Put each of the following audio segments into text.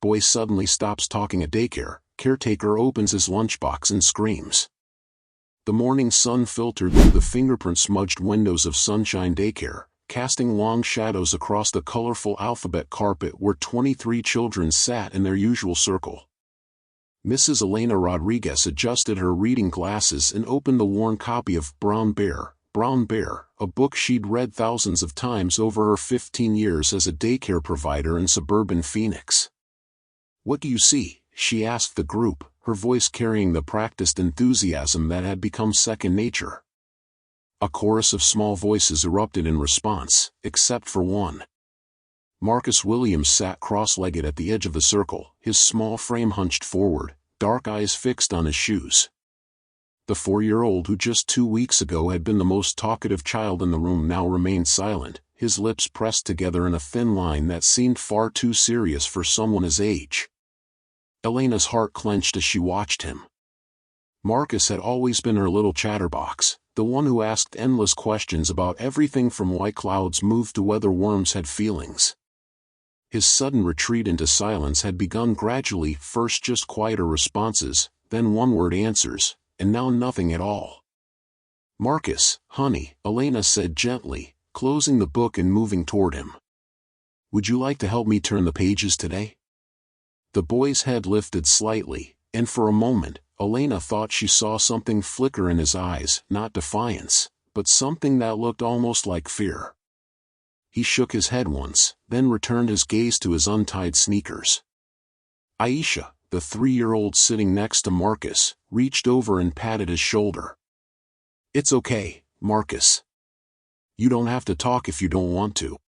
Boy suddenly stops talking at daycare. Caretaker opens his lunchbox and screams. The morning sun filtered through the fingerprint-smudged windows of Sunshine Daycare, casting long shadows across the colorful alphabet carpet where 23 children sat in their usual circle. Mrs. Elena Rodriguez adjusted her reading glasses and opened the worn copy of Brown Bear, a book she'd read thousands of times over her 15 years as a daycare provider in suburban Phoenix. "What do you see?" she asked the group, her voice carrying the practiced enthusiasm that had become second nature. A chorus of small voices erupted in response, except for one. Marcus Williams sat cross-legged at the edge of the circle, his small frame hunched forward, dark eyes fixed on his shoes. The 4-year-old who just 2 weeks ago had been the most talkative child in the room now remained silent, his lips pressed together in a thin line that seemed far too serious for someone his age. Elena's heart clenched as she watched him. Marcus had always been her little chatterbox, the one who asked endless questions about everything from why clouds moved to whether worms had feelings. His sudden retreat into silence had begun gradually, first just quieter responses, then one-word answers, and now nothing at all. "Marcus, honey," Elena said gently, closing the book and moving toward him. "Would you like to help me turn the pages today?" The boy's head lifted slightly, and for a moment, Elena thought she saw something flicker in his eyes, not defiance, but something that looked almost like fear. He shook his head once, then returned his gaze to his untied sneakers. Aisha, the 3-year-old sitting next to Marcus, reached over and patted his shoulder. "It's okay, Marcus. You don't have to talk if you don't want to."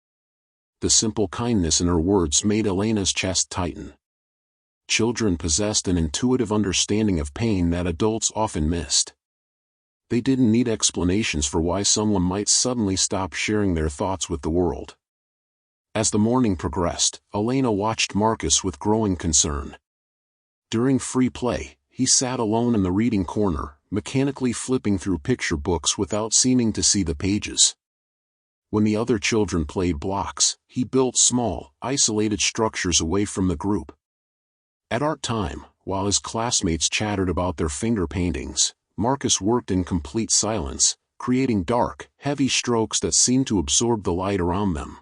The simple kindness in her words made Elena's chest tighten. Children possessed an intuitive understanding of pain that adults often missed. They didn't need explanations for why someone might suddenly stop sharing their thoughts with the world. As the morning progressed, Elena watched Marcus with growing concern. During free play, he sat alone in the reading corner, mechanically flipping through picture books without seeming to see the pages. When the other children played blocks, he built small, isolated structures away from the group. At art time, while his classmates chattered about their finger paintings, Marcus worked in complete silence, creating dark, heavy strokes that seemed to absorb the light around them.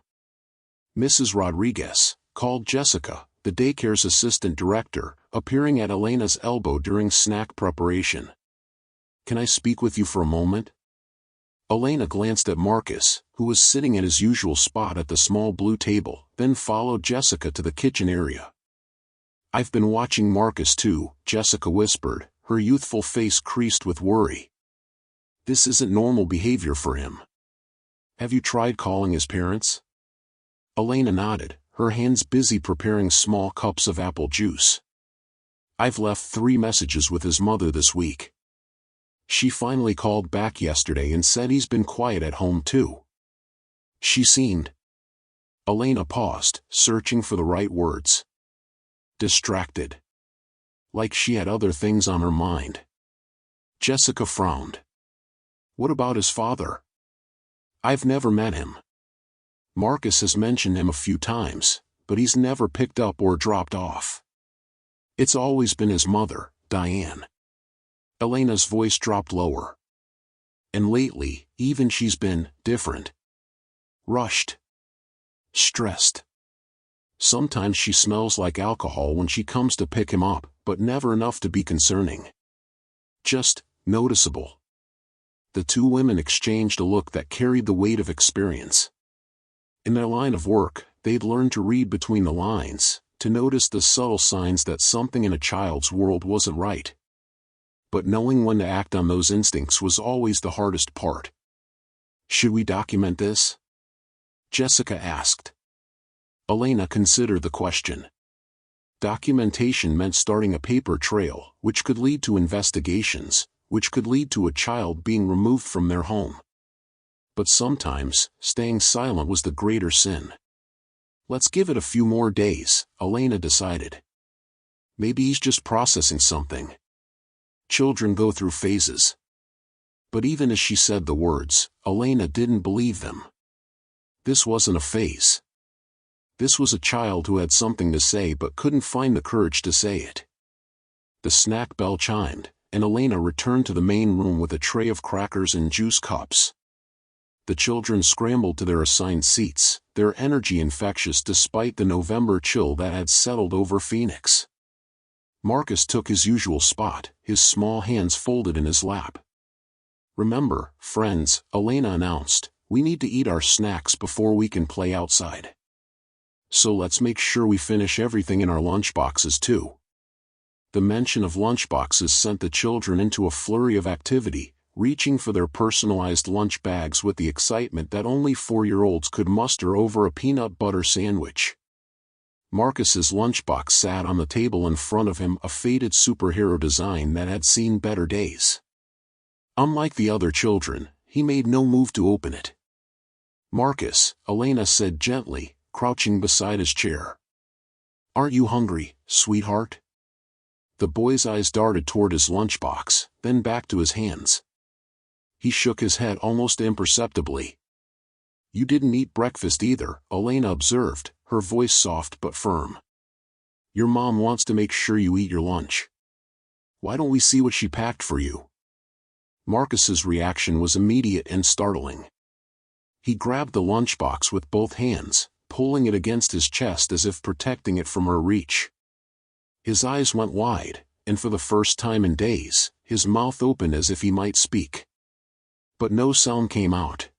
Mrs. Rodriguez, called Jessica, the daycare's assistant director, appearing at Elena's elbow during snack preparation. "Can I speak with you for a moment?" Elena glanced at Marcus, who was sitting at his usual spot at the small blue table, then followed Jessica to the kitchen area. "I've been watching Marcus too," Jessica whispered, her youthful face creased with worry. "This isn't normal behavior for him. Have you tried calling his parents?" Elena nodded, her hands busy preparing small cups of apple juice. "I've left 3 messages with his mother this week. She finally called back yesterday and said he's been quiet at home too." She seemed. Elena paused, searching for the right words. Distracted. Like she had other things on her mind. Jessica frowned. "What about his father?" "I've never met him. Marcus has mentioned him a few times, but he's never picked up or dropped off. It's always been his mother, Diane." Elena's voice dropped lower. "And lately, even she's been different. Rushed. Stressed. Sometimes she smells like alcohol when she comes to pick him up, but never enough to be concerning. Just noticeable." The 2 women exchanged a look that carried the weight of experience. In their line of work, they'd learned to read between the lines, to notice the subtle signs that something in a child's world wasn't right. But knowing when to act on those instincts was always the hardest part. "Should we document this?" Jessica asked. Elena considered the question. Documentation meant starting a paper trail, which could lead to investigations, which could lead to a child being removed from their home. But sometimes, staying silent was the greater sin. "Let's give it a few more days," Elena decided. "Maybe he's just processing something. Children go through phases." But even as she said the words, Elena didn't believe them. This wasn't a phase. This was a child who had something to say but couldn't find the courage to say it. The snack bell chimed, and Elena returned to the main room with a tray of crackers and juice cups. The children scrambled to their assigned seats, their energy infectious despite the November chill that had settled over Phoenix. Marcus took his usual spot, his small hands folded in his lap. "Remember, friends," Elena announced, "we need to eat our snacks before we can play outside. So let's make sure we finish everything in our lunchboxes too." The mention of lunchboxes sent the children into a flurry of activity, reaching for their personalized lunch bags with the excitement that only 4-year-olds could muster over a peanut butter sandwich. Marcus's lunchbox sat on the table in front of him, a faded superhero design that had seen better days. Unlike the other children, he made no move to open it. "Marcus," Elena said gently, crouching beside his chair. "Aren't you hungry, sweetheart?" The boy's eyes darted toward his lunchbox, then back to his hands. He shook his head almost imperceptibly. "You didn't eat breakfast either," Elena observed, her voice soft but firm. "Your mom wants to make sure you eat your lunch. Why don't we see what she packed for you?" Marcus's reaction was immediate and startling. He grabbed the lunchbox with both hands, pulling it against his chest as if protecting it from her reach. His eyes went wide, and for the first time in days, his mouth opened as if he might speak. But no sound came out.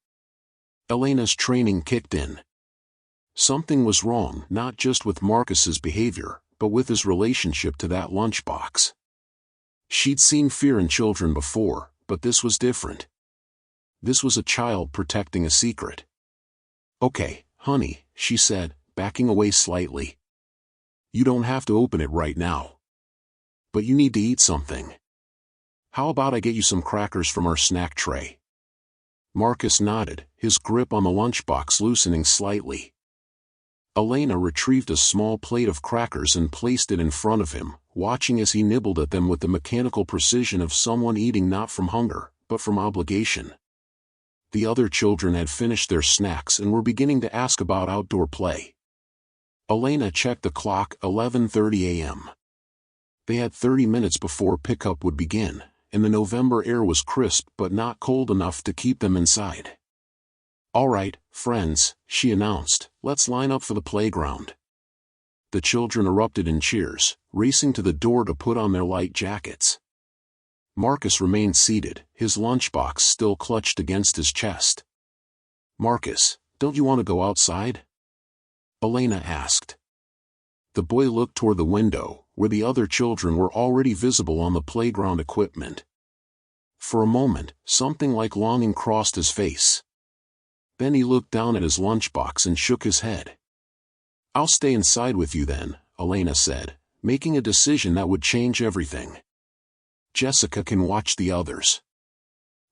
Elena's training kicked in. Something was wrong, not just with Marcus's behavior, but with his relationship to that lunchbox. She'd seen fear in children before, but this was different. This was a child protecting a secret. "Okay, honey," she said, backing away slightly. "You don't have to open it right now. But you need to eat something. How about I get you some crackers from our snack tray?" Marcus nodded, his grip on the lunchbox loosening slightly. Elena retrieved a small plate of crackers and placed it in front of him, watching as he nibbled at them with the mechanical precision of someone eating not from hunger, but from obligation. The other children had finished their snacks and were beginning to ask about outdoor play. Elena checked the clock, 11:30 a.m. They had 30 minutes before pickup would begin, and the November air was crisp but not cold enough to keep them inside. "All right, friends," she announced, "let's line up for the playground." The children erupted in cheers, racing to the door to put on their light jackets. Marcus remained seated, his lunchbox still clutched against his chest. "Marcus, don't you want to go outside?" Elena asked. The boy looked toward the window, where the other children were already visible on the playground equipment. For a moment, something like longing crossed his face. Then he looked down at his lunchbox and shook his head. "I'll stay inside with you then," Elena said, making a decision that would change everything. "Jessica can watch the others."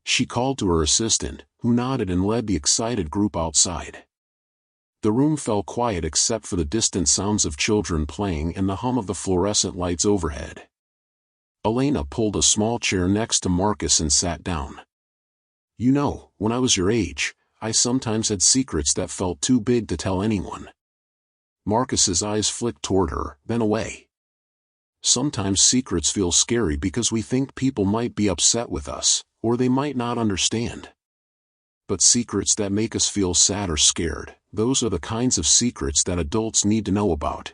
She called to her assistant, who nodded and led the excited group outside. The room fell quiet except for the distant sounds of children playing and the hum of the fluorescent lights overhead. Elena pulled a small chair next to Marcus and sat down. "You know, when I was your age, I sometimes had secrets that felt too big to tell anyone." Marcus's eyes flicked toward her, then away. "Sometimes secrets feel scary because we think people might be upset with us, or they might not understand. But secrets that make us feel sad or scared, those are the kinds of secrets that adults need to know about."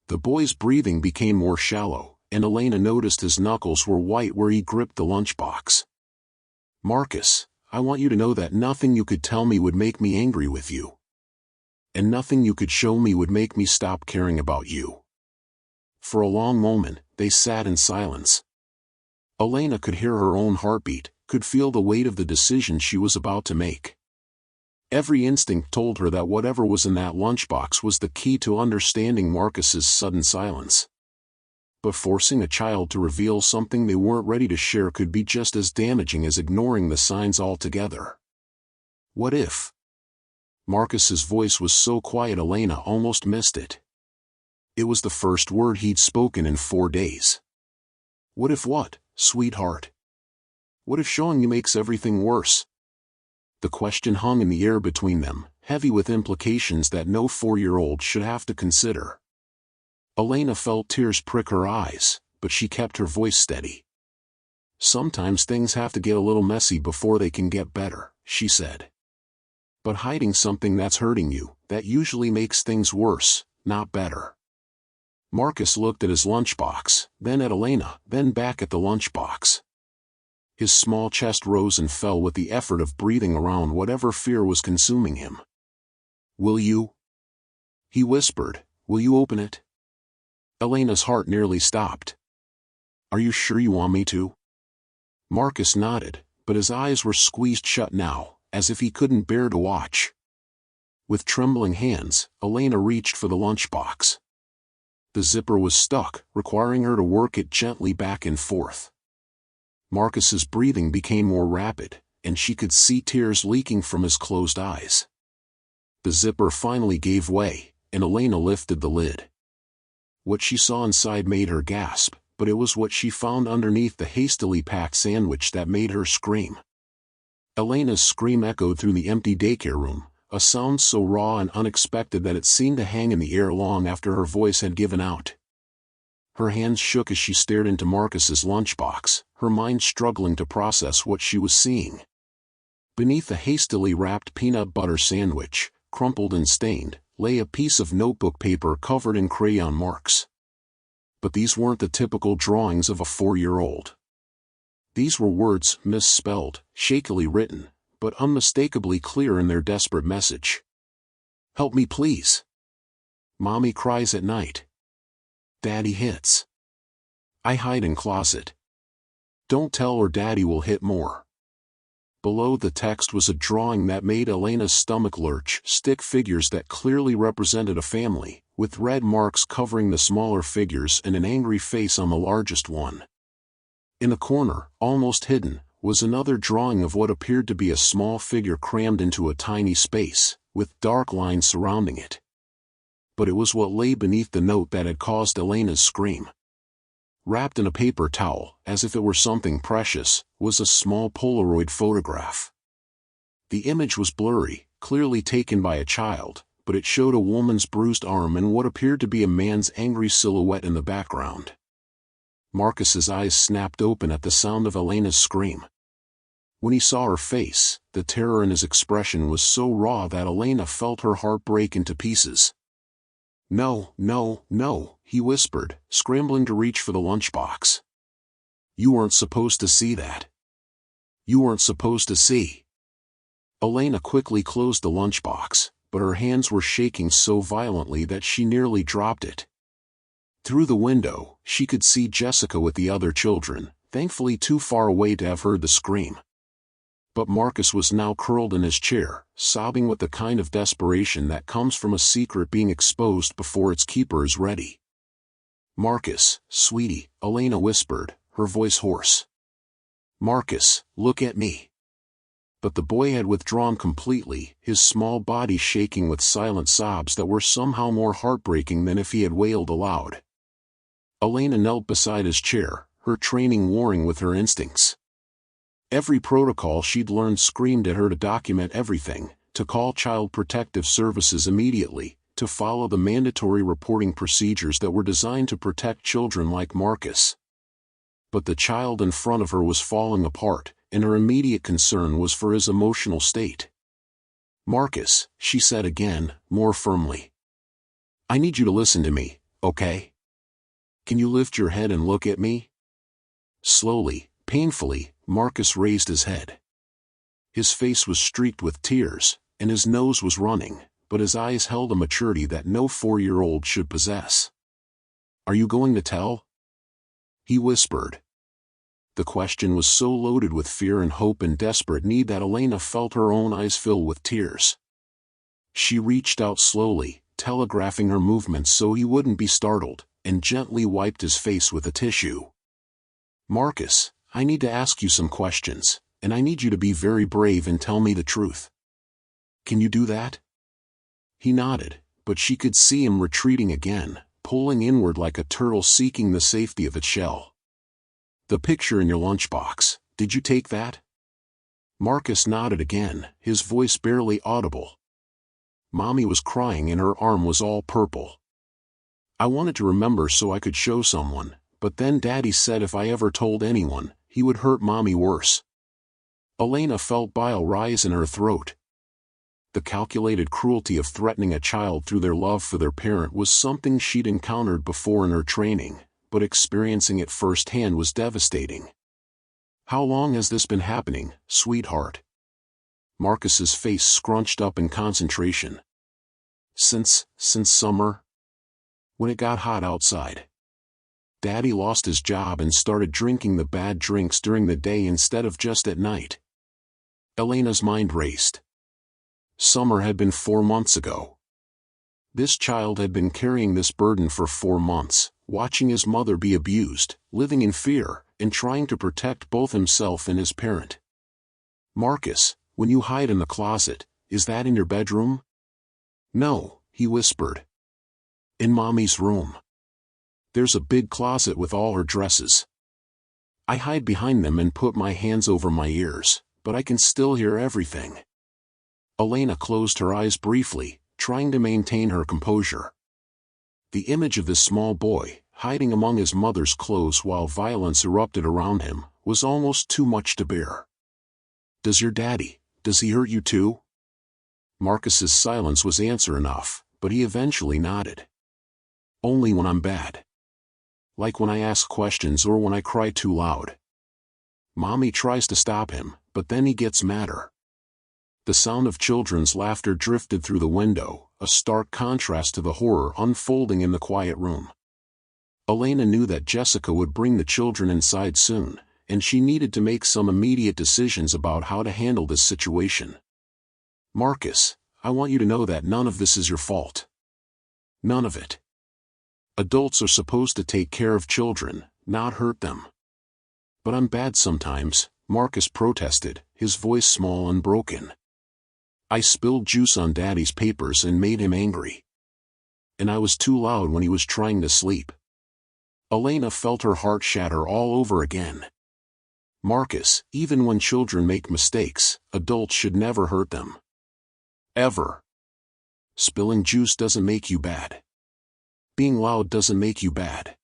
The boy's breathing became more shallow, and Elena noticed his knuckles were white where he gripped the lunchbox. "Marcus, I want you to know that nothing you could tell me would make me angry with you. And nothing you could show me would make me stop caring about you." For a long moment, they sat in silence. Elena could hear her own heartbeat, could feel the weight of the decision she was about to make. Every instinct told her that whatever was in that lunchbox was the key to understanding Marcus's sudden silence. But forcing a child to reveal something they weren't ready to share could be just as damaging as ignoring the signs altogether. What if? Marcus's voice was so quiet Elena almost missed it. It was the first word he'd spoken in 4 days. "What if what, sweetheart? What if showing you makes everything worse?" The question hung in the air between them, heavy with implications that no 4-year-old should have to consider. Elena felt tears prick her eyes, but she kept her voice steady. "Sometimes things have to get a little messy before they can get better," she said. "But hiding something that's hurting you, that usually makes things worse, not better." Marcus looked at his lunchbox, then at Elena, then back at the lunchbox. His small chest rose and fell with the effort of breathing around whatever fear was consuming him. "Will you?" he whispered. "Will you open it?" Elena's heart nearly stopped. "Are you sure you want me to?" Marcus nodded, but his eyes were squeezed shut now, as if he couldn't bear to watch. With trembling hands, Elena reached for the lunchbox. The zipper was stuck, requiring her to work it gently back and forth. Marcus's breathing became more rapid, and she could see tears leaking from his closed eyes. The zipper finally gave way, and Elena lifted the lid. What she saw inside made her gasp, but it was what she found underneath the hastily packed sandwich that made her scream. Elena's scream echoed through the empty daycare room, a sound so raw and unexpected that it seemed to hang in the air long after her voice had given out. Her hands shook as she stared into Marcus's lunchbox, her mind struggling to process what she was seeing. Beneath a hastily wrapped peanut butter sandwich, crumpled and stained, lay a piece of notebook paper covered in crayon marks. But these weren't the typical drawings of a 4-year-old. These were words, misspelled, shakily written, but unmistakably clear in their desperate message. "Help me please. Mommy cries at night. Daddy hits. I hide in closet. Don't tell or Daddy will hit more." Below the text was a drawing that made Elena's stomach lurch, stick figures that clearly represented a family, with red marks covering the smaller figures and an angry face on the largest one. In a corner, almost hidden, was another drawing of what appeared to be a small figure crammed into a tiny space, with dark lines surrounding it. But it was what lay beneath the note that had caused Elena's scream. Wrapped in a paper towel, as if it were something precious, was a small Polaroid photograph. The image was blurry, clearly taken by a child, but it showed a woman's bruised arm and what appeared to be a man's angry silhouette in the background. Marcus's eyes snapped open at the sound of Elena's scream. When he saw her face, the terror in his expression was so raw that Elena felt her heart break into pieces. "No, no, no," he whispered, scrambling to reach for the lunchbox. "You weren't supposed to see that. You weren't supposed to see." Elena quickly closed the lunchbox, but her hands were shaking so violently that she nearly dropped it. Through the window, she could see Jessica with the other children, thankfully too far away to have heard the scream. But Marcus was now curled in his chair, sobbing with the kind of desperation that comes from a secret being exposed before its keeper is ready. "Marcus, sweetie," Elena whispered, her voice hoarse. "Marcus, look at me." But the boy had withdrawn completely, his small body shaking with silent sobs that were somehow more heartbreaking than if he had wailed aloud. Elena knelt beside his chair, her training warring with her instincts. Every protocol she'd learned screamed at her to document everything, to call Child Protective Services immediately, to follow the mandatory reporting procedures that were designed to protect children like Marcus. But the child in front of her was falling apart, and her immediate concern was for his emotional state. "Marcus," she said again, more firmly. "I need you to listen to me, okay? Can you lift your head and look at me?" Slowly, painfully, Marcus raised his head. His face was streaked with tears, and his nose was running, but his eyes held a maturity that no 4-year-old should possess. "Are you going to tell?" he whispered. The question was so loaded with fear and hope and desperate need that Elena felt her own eyes fill with tears. She reached out slowly, telegraphing her movements so he wouldn't be startled, and gently wiped his face with a tissue. "Marcus, I need to ask you some questions, and I need you to be very brave and tell me the truth. Can you do that?" He nodded, but she could see him retreating again, pulling inward like a turtle seeking the safety of its shell. "The picture in your lunchbox, did you take that?" Marcus nodded again, his voice barely audible. Mommy was crying and her arm was all purple. I wanted to remember so I could show someone, but then Daddy said if I ever told anyone, he would hurt Mommy worse. Elena felt bile rise in her throat. The calculated cruelty of threatening a child through their love for their parent was something she'd encountered before in her training, but experiencing it firsthand was devastating. "How long has this been happening, sweetheart?" Marcus's face scrunched up in concentration. Since summer. When it got hot outside. Daddy lost his job and started drinking the bad drinks during the day instead of just at night. Elena's mind raced. Summer had been 4 months ago. This child had been carrying this burden for 4 months, watching his mother be abused, living in fear, and trying to protect both himself and his parent. "Marcus, when you hide in the closet, is that in your bedroom?" "No," he whispered. "In Mommy's room. There's a big closet with all her dresses. I hide behind them and put my hands over my ears, but I can still hear everything." Elena closed her eyes briefly, trying to maintain her composure. The image of this small boy, hiding among his mother's clothes while violence erupted around him, was almost too much to bear. "Does he hurt you too?" Marcus's silence was answer enough, but he eventually nodded. "Only when I'm bad. Like when I ask questions or when I cry too loud." Mommy tries to stop him, but then he gets madder. The sound of children's laughter drifted through the window, a stark contrast to the horror unfolding in the quiet room. Elena knew that Jessica would bring the children inside soon, and she needed to make some immediate decisions about how to handle this situation. "Marcus, I want you to know that none of this is your fault. None of it. Adults are supposed to take care of children, not hurt them." "But I'm bad sometimes," Marcus protested, his voice small and broken. "I spilled juice on Daddy's papers and made him angry. And I was too loud when he was trying to sleep." Elena felt her heart shatter all over again. "Marcus, even when children make mistakes, adults should never hurt them. Ever. Spilling juice doesn't make you bad. Being loud doesn't make you bad.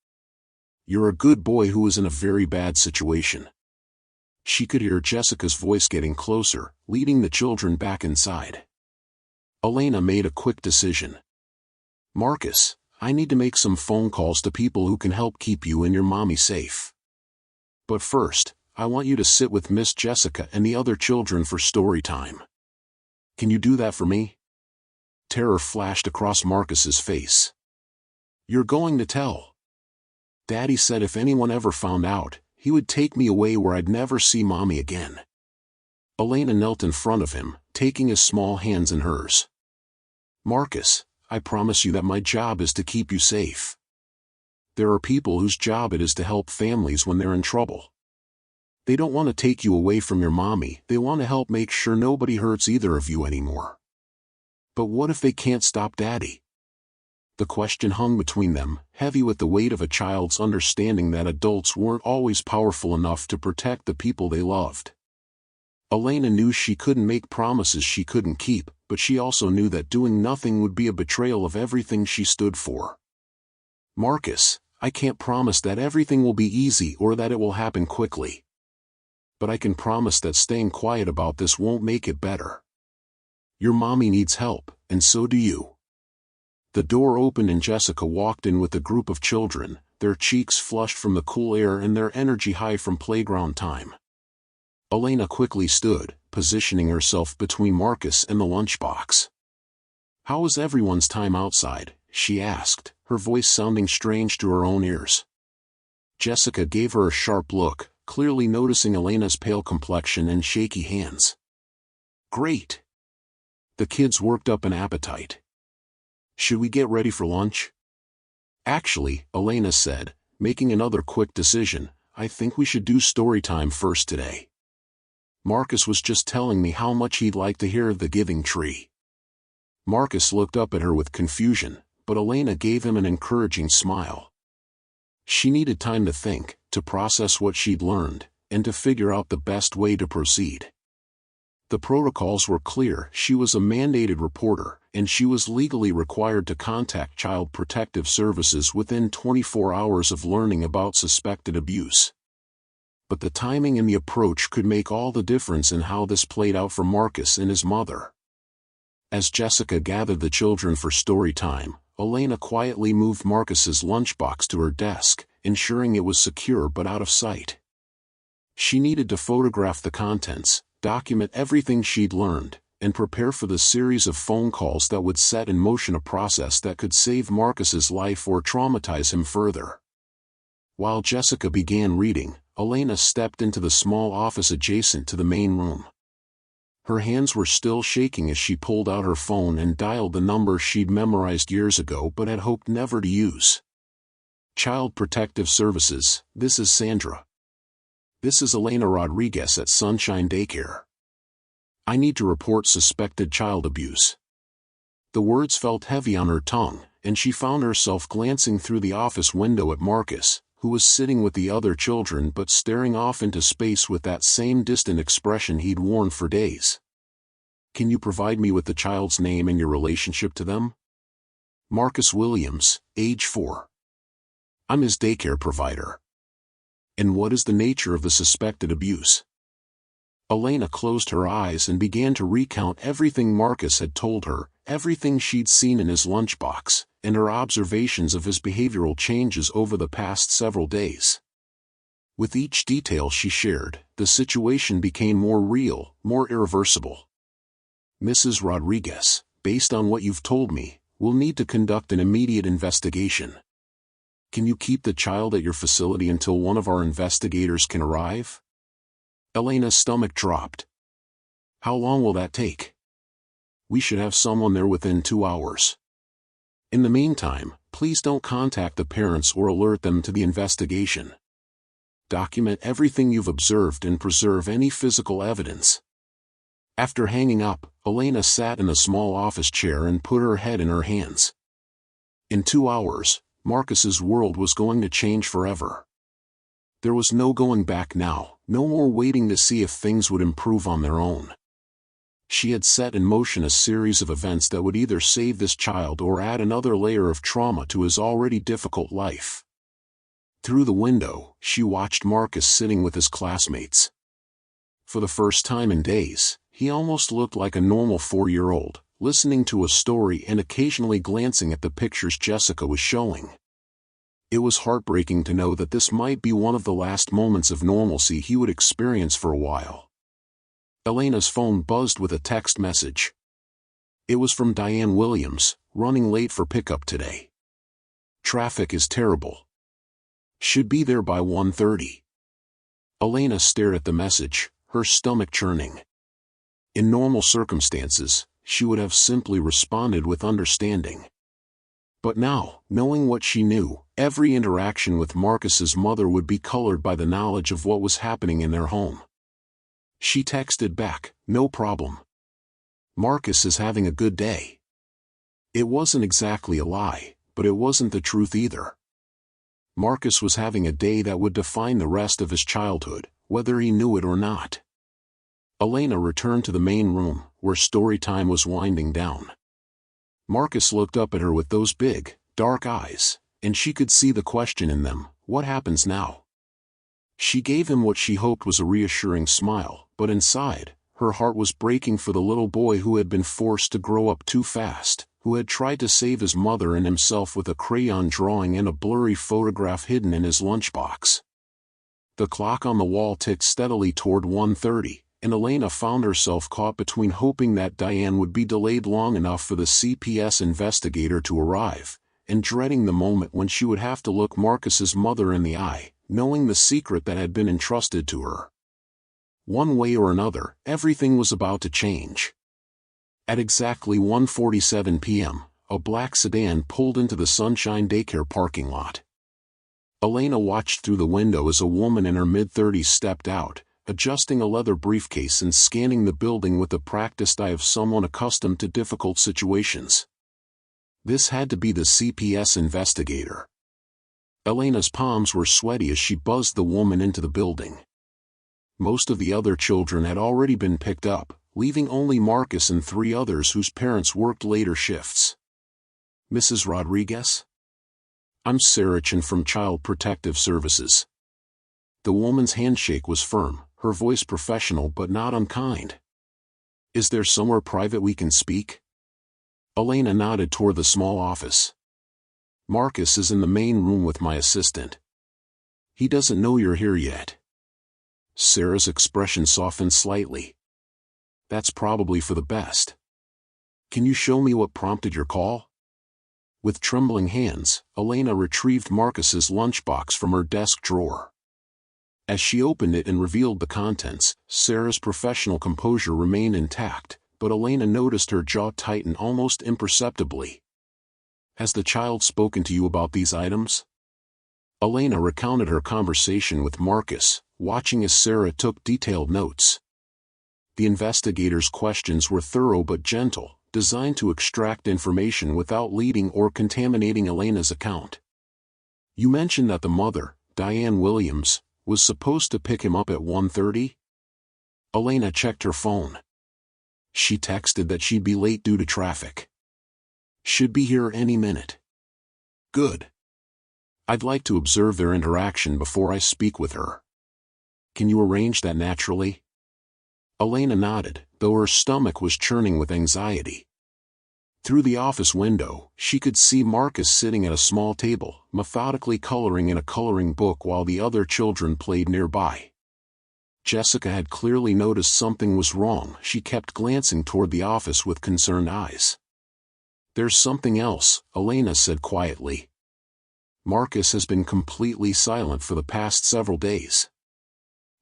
You're a good boy who is in a very bad situation." She could hear Jessica's voice getting closer, leading the children back inside. Elena made a quick decision. "Marcus, I need to make some phone calls to people who can help keep you and your mommy safe. But first, I want you to sit with Miss Jessica and the other children for story time. Can you do that for me?" Terror flashed across Marcus's face. "You're going to tell?" "Daddy said if anyone ever found out, he would take me away where I'd never see Mommy again." Elena knelt in front of him, taking his small hands in hers. "Marcus, I promise you that my job is to keep you safe. There are people whose job it is to help families when they're in trouble. They don't want to take you away from your mommy, they want to help make sure nobody hurts either of you anymore. But what if they can't stop Daddy?" The question hung between them, heavy with the weight of a child's understanding that adults weren't always powerful enough to protect the people they loved. Elena knew she couldn't make promises she couldn't keep, but she also knew that doing nothing would be a betrayal of everything she stood for. "Marcus, I can't promise that everything will be easy or that it will happen quickly. But I can promise that staying quiet about this won't make it better. Your mommy needs help, and so do you." The door opened and Jessica walked in with a group of children, their cheeks flushed from the cool air and their energy high from playground time. Elena quickly stood, positioning herself between Marcus and the lunchbox. "How was everyone's time outside?" she asked, her voice sounding strange to her own ears. Jessica gave her a sharp look, clearly noticing Elena's pale complexion and shaky hands. "Great." The kids worked up an appetite. "Should we get ready for lunch?" "Actually," Elena said, making another quick decision, "I think we should do story time first today. Marcus was just telling me how much he'd like to hear of the giving tree." Marcus looked up at her with confusion, but Elena gave him an encouraging smile. She needed time to think, to process what she'd learned, and to figure out the best way to proceed. The protocols were clear. She was a mandated reporter, and she was legally required to contact Child Protective Services within 24 hours of learning about suspected abuse. But the timing and the approach could make all the difference in how this played out for Marcus and his mother. As Jessica gathered the children for story time, Elena quietly moved Marcus's lunchbox to her desk, ensuring it was secure but out of sight. She needed to photograph the contents, document everything she'd learned, and prepare for the series of phone calls that would set in motion a process that could save Marcus's life or traumatize him further. While Jessica began reading, Elena stepped into the small office adjacent to the main room. Her hands were still shaking as she pulled out her phone and dialed the number she'd memorized years ago but had hoped never to use. Child Protective Services, this is Sandra. This is Elena Rodriguez at Sunshine Daycare. I need to report suspected child abuse. The words felt heavy on her tongue, and she found herself glancing through the office window at Marcus, who was sitting with the other children but staring off into space with that same distant expression he'd worn for days. Can you provide me with the child's name and your relationship to them? Marcus Williams, age 4. I'm his daycare provider. And what is the nature of the suspected abuse? Elena closed her eyes and began to recount everything Marcus had told her, everything she'd seen in his lunchbox, and her observations of his behavioral changes over the past several days. With each detail she shared, the situation became more real, more irreversible. Mrs. Rodriguez, based on what you've told me, we'll need to conduct an immediate investigation. Can you keep the child at your facility until one of our investigators can arrive? Elena's stomach dropped. How long will that take? We should have someone there within 2 hours. In the meantime, please don't contact the parents or alert them to the investigation. Document everything you've observed and preserve any physical evidence. After hanging up, Elena sat in a small office chair and put her head in her hands. In 2 hours, Marcus's world was going to change forever. There was no going back now, no more waiting to see if things would improve on their own. She had set in motion a series of events that would either save this child or add another layer of trauma to his already difficult life. Through the window, she watched Marcus sitting with his classmates. For the first time in days, he almost looked like a normal 4-year-old, listening to a story and occasionally glancing at the pictures Jessica was showing. It was heartbreaking to know that this might be one of the last moments of normalcy he would experience for a while. Elena's phone buzzed with a text message. It was from Diane Williams, running late for pickup today. Traffic is terrible. Should be there by 1:30. Elena stared at the message, her stomach churning. In normal circumstances, she would have simply responded with understanding. But now, knowing what she knew, every interaction with Marcus's mother would be colored by the knowledge of what was happening in their home. She texted back, no problem. Marcus is having a good day. It wasn't exactly a lie, but it wasn't the truth either. Marcus was having a day that would define the rest of his childhood, whether he knew it or not. Elena returned to the main room, where story time was winding down. Marcus looked up at her with those big, dark eyes, and she could see the question in them, what happens now? She gave him what she hoped was a reassuring smile, but inside, her heart was breaking for the little boy who had been forced to grow up too fast, who had tried to save his mother and himself with a crayon drawing and a blurry photograph hidden in his lunchbox. The clock on the wall ticked steadily toward 1:30, and Elena found herself caught between hoping that Diane would be delayed long enough for the CPS investigator to arrive, and dreading the moment when she would have to look Marcus's mother in the eye, knowing the secret that had been entrusted to her. One way or another, everything was about to change. At exactly 1:47 p.m., a black sedan pulled into the Sunshine Daycare parking lot. Elena watched through the window as a woman in her mid-30s stepped out, adjusting a leather briefcase and scanning the building with the practiced eye of someone accustomed to difficult situations. This had to be the CPS investigator. Elena's palms were sweaty as she buzzed the woman into the building. Most of the other children had already been picked up, leaving only Marcus and 3 others whose parents worked later shifts. "Mrs. Rodriguez? I'm Sarachan from Child Protective Services." The woman's handshake was firm, her voice professional but not unkind. "Is there somewhere private we can speak?" Elena nodded toward the small office. "Marcus is in the main room with my assistant. He doesn't know you're here yet." Sarah's expression softened slightly. "That's probably for the best. Can you show me what prompted your call?" With trembling hands, Elena retrieved Marcus's lunchbox from her desk drawer. As she opened it and revealed the contents, Sarah's professional composure remained intact, but Elena noticed her jaw tighten almost imperceptibly. "Has the child spoken to you about these items?" Elena recounted her conversation with Marcus, watching as Sarah took detailed notes. The investigator's questions were thorough but gentle, designed to extract information without leading or contaminating Elena's account. "You mentioned that the mother, Diane Williams, was supposed to pick him up at 1:30? Elena checked her phone. She texted that she'd be late due to traffic. "Should be here any minute." "Good. I'd like to observe their interaction before I speak with her. Can you arrange that naturally?" Elena nodded, though her stomach was churning with anxiety. Through the office window, she could see Marcus sitting at a small table, methodically coloring in a coloring book while the other children played nearby. Jessica had clearly noticed something was wrong. She kept glancing toward the office with concerned eyes. "There's something else," Elena said quietly. "Marcus has been completely silent for the past several days.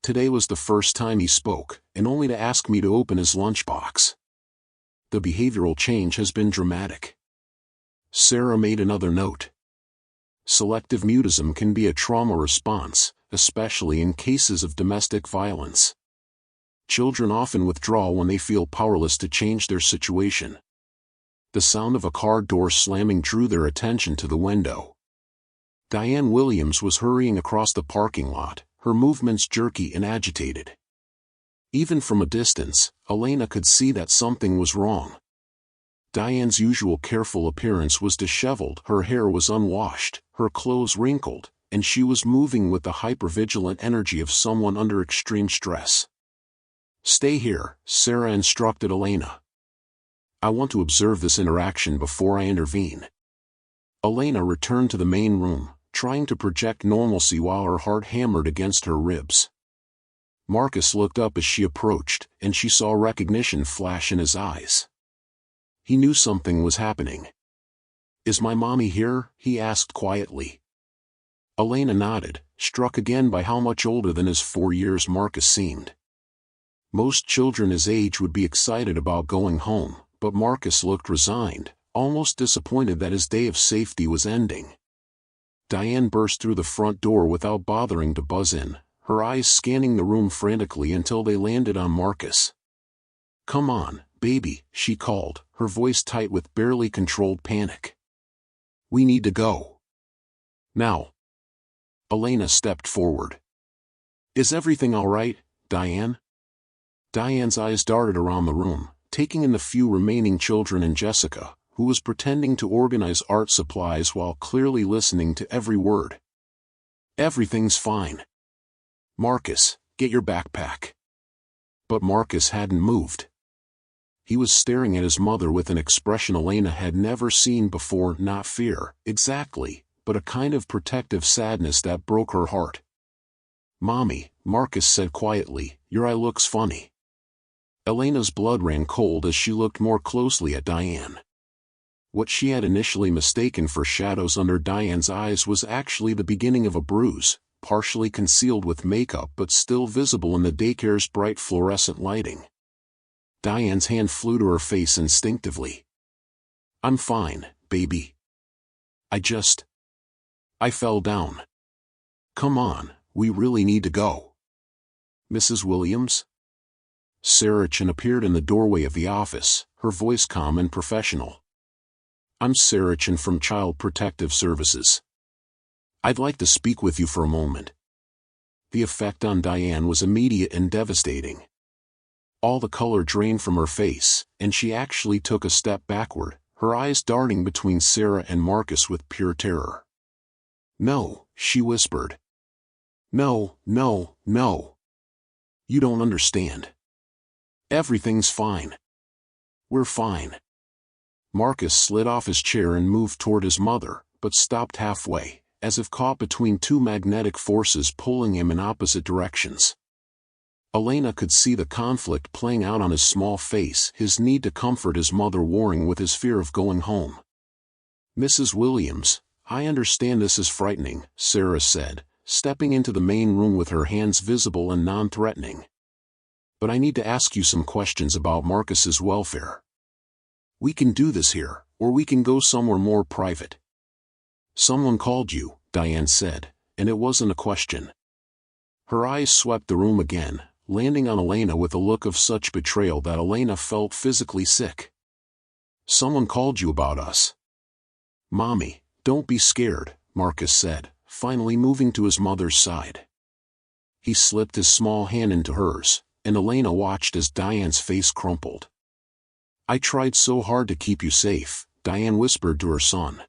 Today was the first time he spoke, and only to ask me to open his lunchbox. The behavioral change has been dramatic." Sarah made another note. Selective mutism can be a trauma response, especially in cases of domestic violence. Children often withdraw when they feel powerless to change their situation. The sound of a car door slamming drew their attention to the window. Diane Williams was hurrying across the parking lot, her movements jerky and agitated. Even from a distance, Elena could see that something was wrong. Diane's usual careful appearance was disheveled, her hair was unwashed, her clothes wrinkled, and she was moving with the hypervigilant energy of someone under extreme stress. "Stay here," Sarah instructed Elena. "I want to observe this interaction before I intervene." Elena returned to the main room, trying to project normalcy while her heart hammered against her ribs. Marcus looked up as she approached, and she saw recognition flash in his eyes. He knew something was happening. "Is my mommy here?" he asked quietly. Elena nodded, struck again by how much older than his 4 years Marcus seemed. Most children his age would be excited about going home, but Marcus looked resigned, almost disappointed that his day of safety was ending. Diane burst through the front door without bothering to buzz in, her eyes scanning the room frantically until they landed on Marcus. "Come on, baby," she called, her voice tight with barely controlled panic. "We need to go. Now." Elena stepped forward. "Is everything all right, Diane?" Diane's eyes darted around the room, taking in the few remaining children and Jessica, who was pretending to organize art supplies while clearly listening to every word. "Everything's fine. Marcus, get your backpack." But Marcus hadn't moved. He was staring at his mother with an expression Elena had never seen before, not fear, exactly, but a kind of protective sadness that broke her heart. "Mommy," Marcus said quietly, "your eye looks funny." Elena's blood ran cold as she looked more closely at Diane. What she had initially mistaken for shadows under Diane's eyes was actually the beginning of a bruise, partially concealed with makeup but still visible in the daycare's bright fluorescent lighting. Diane's hand flew to her face instinctively. "I'm fine, baby. I fell down. Come on, we really need to go." "Mrs. Williams?" Sarachan appeared in the doorway of the office, her voice calm and professional. "I'm Sarachan from Child Protective Services. I'd like to speak with you for a moment." The effect on Diane was immediate and devastating. All the color drained from her face, and she actually took a step backward, her eyes darting between Sarah and Marcus with pure terror. "No," she whispered. "No, no, no. You don't understand. Everything's fine. We're fine." Marcus slid off his chair and moved toward his mother, but stopped halfway, as if caught between two magnetic forces pulling him in opposite directions. Elena could see the conflict playing out on his small face, his need to comfort his mother warring with his fear of going home. "Mrs. Williams, I understand this is frightening," Sarah said, stepping into the main room with her hands visible and non-threatening. "But I need to ask you some questions about Marcus's welfare. We can do this here, or we can go somewhere more private." "Someone called you," Diane said, and it wasn't a question. Her eyes swept the room again, landing on Elena with a look of such betrayal that Elena felt physically sick. "Someone called you about us." "Mommy, don't be scared," Marcus said, finally moving to his mother's side. He slipped his small hand into hers, and Elena watched as Diane's face crumpled. "I tried so hard to keep you safe," Diane whispered to her son.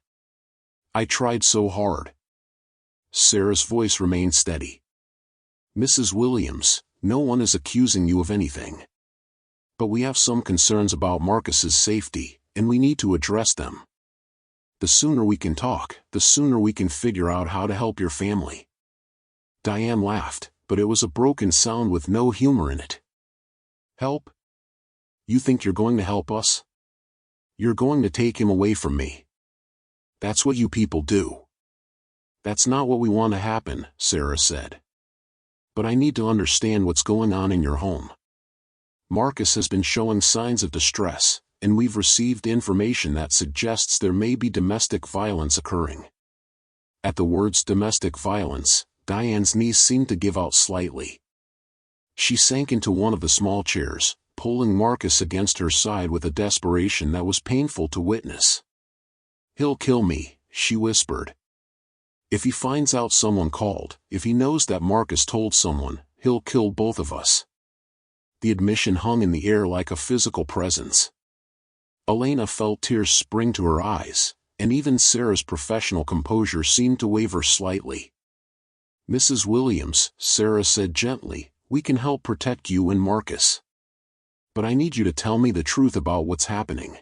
"I tried so hard." Sarah's voice remained steady. "Mrs. Williams, no one is accusing you of anything. But we have some concerns about Marcus's safety, and we need to address them. The sooner we can talk, the sooner we can figure out how to help your family." Diane laughed, but it was a broken sound with no humor in it. "Help? You think you're going to help us? You're going to take him away from me. That's what you people do." "That's not what we want to happen," Sarah said. "But I need to understand what's going on in your home. Marcus has been showing signs of distress, and we've received information that suggests there may be domestic violence occurring." At the words domestic violence, Diane's knees seemed to give out slightly. She sank into one of the small chairs, pulling Marcus against her side with a desperation that was painful to witness. "He'll kill me," she whispered. "If he finds out someone called, if he knows that Marcus told someone, he'll kill both of us." The admission hung in the air like a physical presence. Elena felt tears spring to her eyes, and even Sarah's professional composure seemed to waver slightly. "Mrs. Williams," Sarah said gently, "we can help protect you and Marcus. But I need you to tell me the truth about what's happening."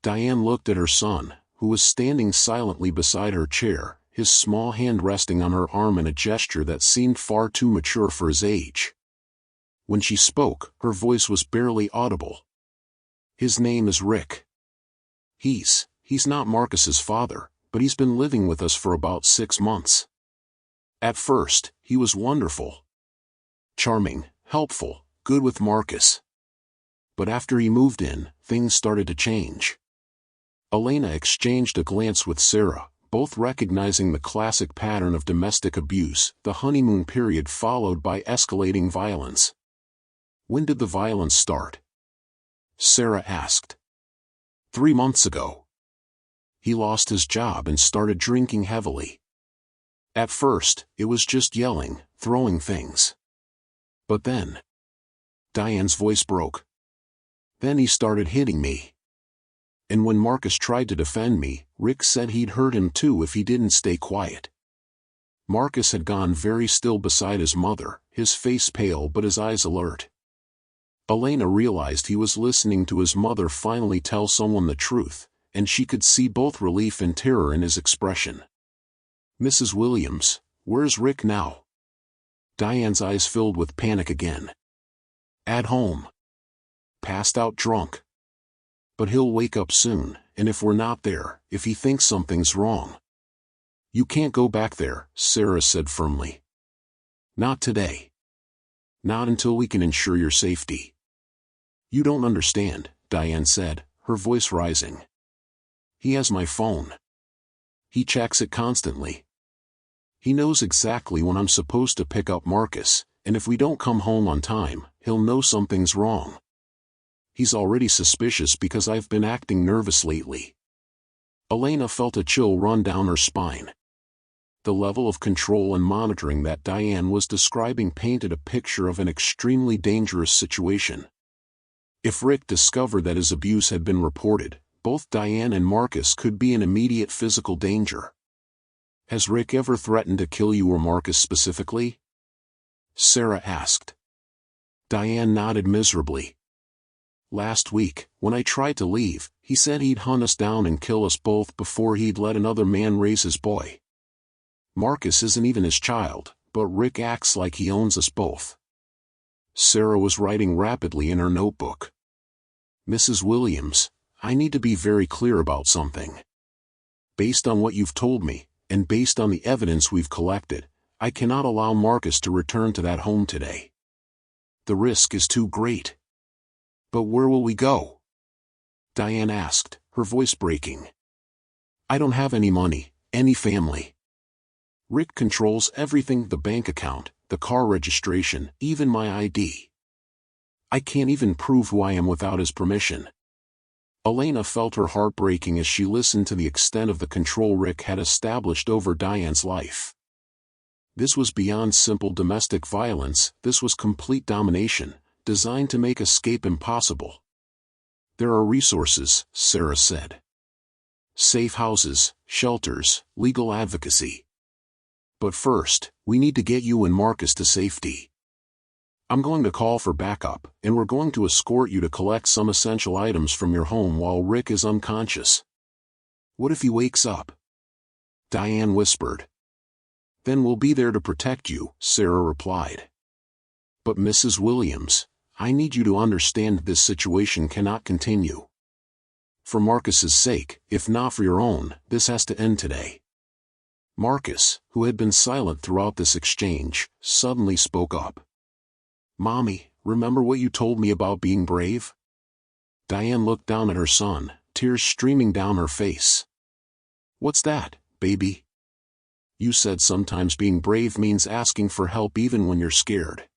Diane looked at her son, who was standing silently beside her chair, his small hand resting on her arm in a gesture that seemed far too mature for his age. When she spoke, her voice was barely audible. "His name is Rick. He's not Marcus's father, but he's been living with us for about 6 months. At first, he was wonderful. Charming, helpful, good with Marcus. But after he moved in, things started to change." Elena exchanged a glance with Sarah, both recognizing the classic pattern of domestic abuse, the honeymoon period followed by escalating violence. "When did the violence start?" Sarah asked. 3 months ago. He lost his job and started drinking heavily. At first, it was just yelling, throwing things. But then..." Diane's voice broke. "Then he started hitting me. And when Marcus tried to defend me, Rick said he'd hurt him too if he didn't stay quiet." Marcus had gone very still beside his mother, his face pale but his eyes alert. Elena realized he was listening to his mother finally tell someone the truth, and she could see both relief and terror in his expression. "Mrs. Williams, where's Rick now?" Diane's eyes filled with panic again. "At home. Passed out drunk. But he'll wake up soon, and if we're not there, if he thinks something's wrong." "You can't go back there," Sarah said firmly. "Not today. Not until we can ensure your safety." "You don't understand," Diane said, her voice rising. "He has my phone. He checks it constantly. He knows exactly when I'm supposed to pick up Marcus, and if we don't come home on time, he'll know something's wrong. He's already suspicious because I've been acting nervous lately." Elena felt a chill run down her spine. The level of control and monitoring that Diane was describing painted a picture of an extremely dangerous situation. If Rick discovered that his abuse had been reported, both Diane and Marcus could be in immediate physical danger. "Has Rick ever threatened to kill you or Marcus specifically?" Sarah asked. Diane nodded miserably. "Last week, when I tried to leave, he said he'd hunt us down and kill us both before he'd let another man raise his boy. Marcus isn't even his child, but Rick acts like he owns us both." Sarah was writing rapidly in her notebook. "Mrs. Williams, I need to be very clear about something. Based on what you've told me, and based on the evidence we've collected, I cannot allow Marcus to return to that home today. The risk is too great." "But where will we go?" Diane asked, her voice breaking. "I don't have any money, any family. Rick controls everything, the bank account, the car registration, even my ID. I can't even prove who I am without his permission." Elena felt her heart breaking as she listened to the extent of the control Rick had established over Diane's life. This was beyond simple domestic violence, this was complete domination, designed to make escape impossible. "There are resources," Sarah said. "Safe houses, shelters, legal advocacy. But first, we need to get you and Marcus to safety. I'm going to call for backup, and we're going to escort you to collect some essential items from your home while Rick is unconscious." "What if he wakes up?" Diane whispered. "Then we'll be there to protect you," Sarah replied. "But Mrs. Williams, I need you to understand this situation cannot continue. For Marcus's sake, if not for your own, this has to end today." Marcus, who had been silent throughout this exchange, suddenly spoke up. "Mommy, remember what you told me about being brave?" Diane looked down at her son, tears streaming down her face. "What's that, baby?" "You said sometimes being brave means asking for help even when you're scared."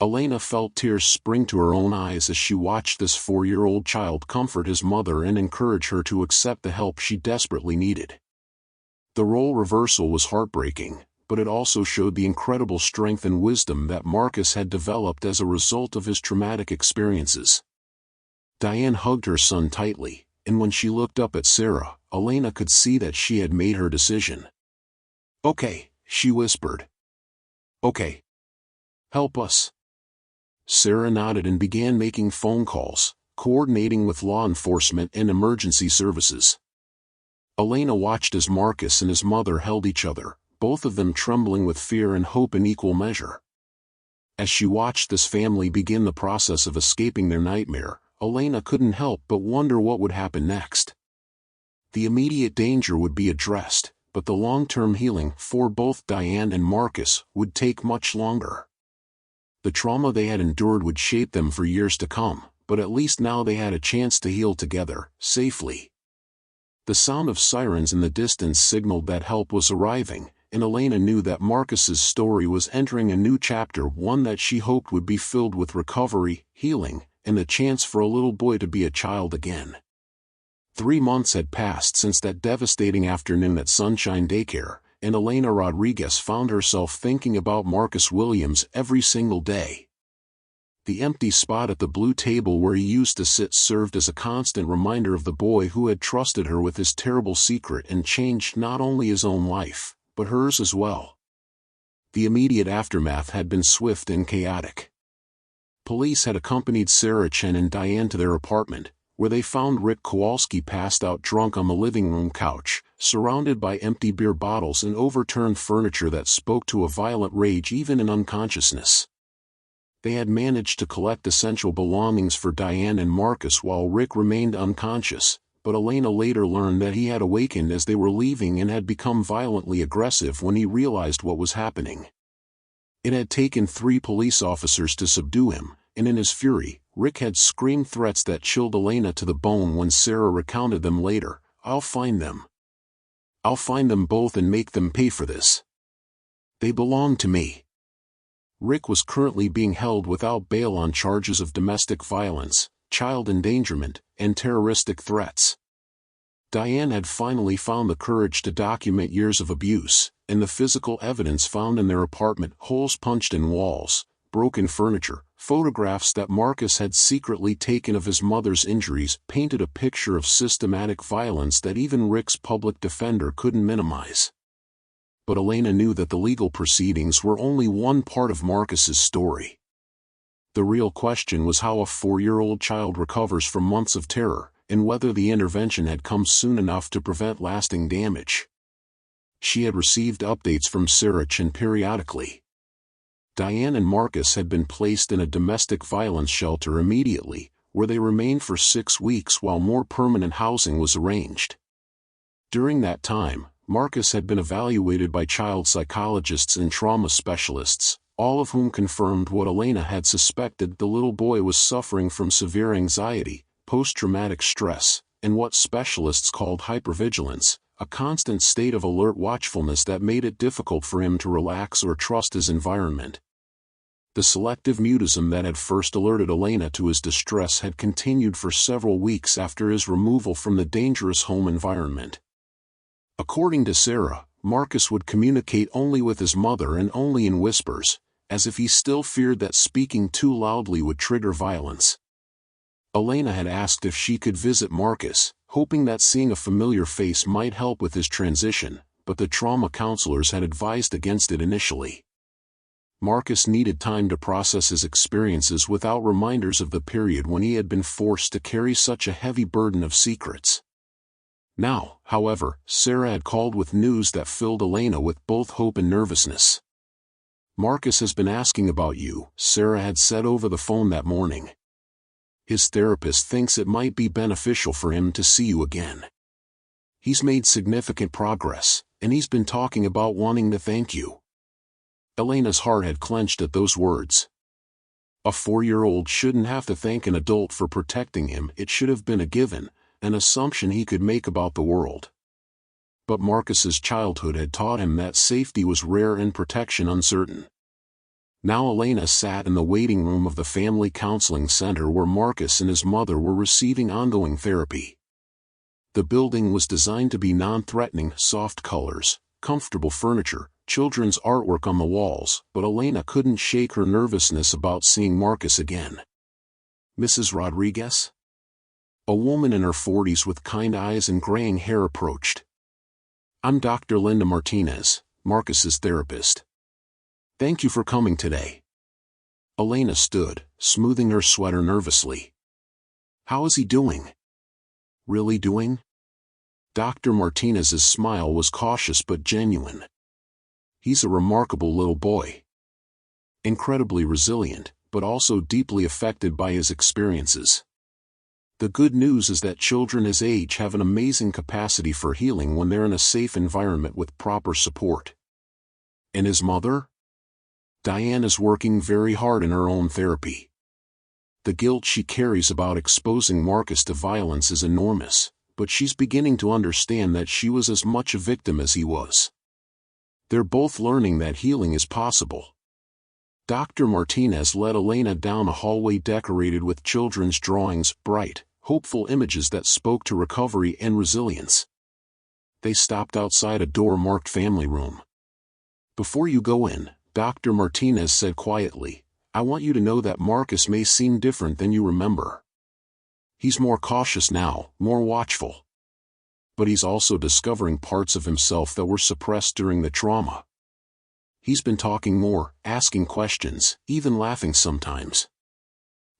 Elena felt tears spring to her own eyes as she watched this 4-year-old child comfort his mother and encourage her to accept the help she desperately needed. The role reversal was heartbreaking, but it also showed the incredible strength and wisdom that Marcus had developed as a result of his traumatic experiences. Diane hugged her son tightly, and when she looked up at Sarah, Elena could see that she had made her decision. "Okay," she whispered. "Okay. Help us." Sarah nodded and began making phone calls, coordinating with law enforcement and emergency services. Elena watched as Marcus and his mother held each other, both of them trembling with fear and hope in equal measure. As she watched this family begin the process of escaping their nightmare, Elena couldn't help but wonder what would happen next. The immediate danger would be addressed, but the long-term healing for both Diane and Marcus would take much longer. The trauma they had endured would shape them for years to come, but at least now they had a chance to heal together, safely. The sound of sirens in the distance signaled that help was arriving, and Elena knew that Marcus's story was entering a new chapter, one that she hoped would be filled with recovery, healing, and the chance for a little boy to be a child again. 3 months had passed since that devastating afternoon at Sunshine Daycare, and Elena Rodriguez found herself thinking about Marcus Williams every single day. The empty spot at the blue table where he used to sit served as a constant reminder of the boy who had trusted her with his terrible secret and changed not only his own life, but hers as well. The immediate aftermath had been swift and chaotic. Police had accompanied Sarah Chen and Diane to their apartment, where they found Rick Kowalski passed out drunk on the living room couch, surrounded by empty beer bottles and overturned furniture that spoke to a violent rage even in unconsciousness. They had managed to collect essential belongings for Diane and Marcus while Rick remained unconscious, but Elena later learned that he had awakened as they were leaving and had become violently aggressive when he realized what was happening. It had taken 3 police officers to subdue him, and in his fury, Rick had screamed threats that chilled Elena to the bone when Sarah recounted them later. "I'll find them. I'll find them both and make them pay for this. They belong to me." Rick was currently being held without bail on charges of domestic violence, child endangerment, and terroristic threats. Diane had finally found the courage to document years of abuse, and the physical evidence found in their apartment, holes punched in walls, broken furniture, photographs that Marcus had secretly taken of his mother's injuries, painted a picture of systematic violence that even Rick's public defender couldn't minimize. But Elena knew that the legal proceedings were only one part of Marcus's story. The real question was how a 4-year-old child recovers from months of terror, and whether the intervention had come soon enough to prevent lasting damage. She had received updates from Sarachan periodically. Diane and Marcus had been placed in a domestic violence shelter immediately, where they remained for 6 weeks while more permanent housing was arranged. During that time, Marcus had been evaluated by child psychologists and trauma specialists, all of whom confirmed what Elena had suspected: the little boy was suffering from severe anxiety, post-traumatic stress, and what specialists called hypervigilance, a constant state of alert watchfulness that made it difficult for him to relax or trust his environment. The selective mutism that had first alerted Elena to his distress had continued for several weeks after his removal from the dangerous home environment. According to Sarah, Marcus would communicate only with his mother and only in whispers, as if he still feared that speaking too loudly would trigger violence. Elena had asked if she could visit Marcus, hoping that seeing a familiar face might help with his transition, but the trauma counselors had advised against it initially. Marcus needed time to process his experiences without reminders of the period when he had been forced to carry such a heavy burden of secrets. Now, however, Sarah had called with news that filled Elena with both hope and nervousness. "Marcus has been asking about you," Sarah had said over the phone that morning. "His therapist thinks it might be beneficial for him to see you again. He's made significant progress, and he's been talking about wanting to thank you." Elena's heart had clenched at those words. A 4-year-old shouldn't have to thank an adult for protecting him. It should have been a given, an assumption he could make about the world. But Marcus's childhood had taught him that safety was rare and protection uncertain. Now Elena sat in the waiting room of the family counseling center where Marcus and his mother were receiving ongoing therapy. The building was designed to be non-threatening: soft colors, comfortable furniture, children's artwork on the walls, but Elena couldn't shake her nervousness about seeing Marcus again. "Mrs. Rodriguez?" A woman in her 40s with kind eyes and graying hair approached. "I'm Dr. Linda Martinez, Marcus's therapist. Thank you for coming today." Elena stood, smoothing her sweater nervously. "How is he doing?" "Really doing?" Dr. Martinez's smile was cautious but genuine. "He's a remarkable little boy. Incredibly resilient, but also deeply affected by his experiences. The good news is that children his age have an amazing capacity for healing when they're in a safe environment with proper support." "And his mother?" "Diane is working very hard in her own therapy. The guilt she carries about exposing Marcus to violence is enormous, but she's beginning to understand that she was as much a victim as he was. They're both learning that healing is possible." Dr. Martinez led Elena down a hallway decorated with children's drawings, bright, hopeful images that spoke to recovery and resilience. They stopped outside a door marked Family Room. "Before you go in," Dr. Martinez said quietly, "I want you to know that Marcus may seem different than you remember. He's more cautious now, more watchful. But he's also discovering parts of himself that were suppressed during the trauma. He's been talking more, asking questions, even laughing sometimes."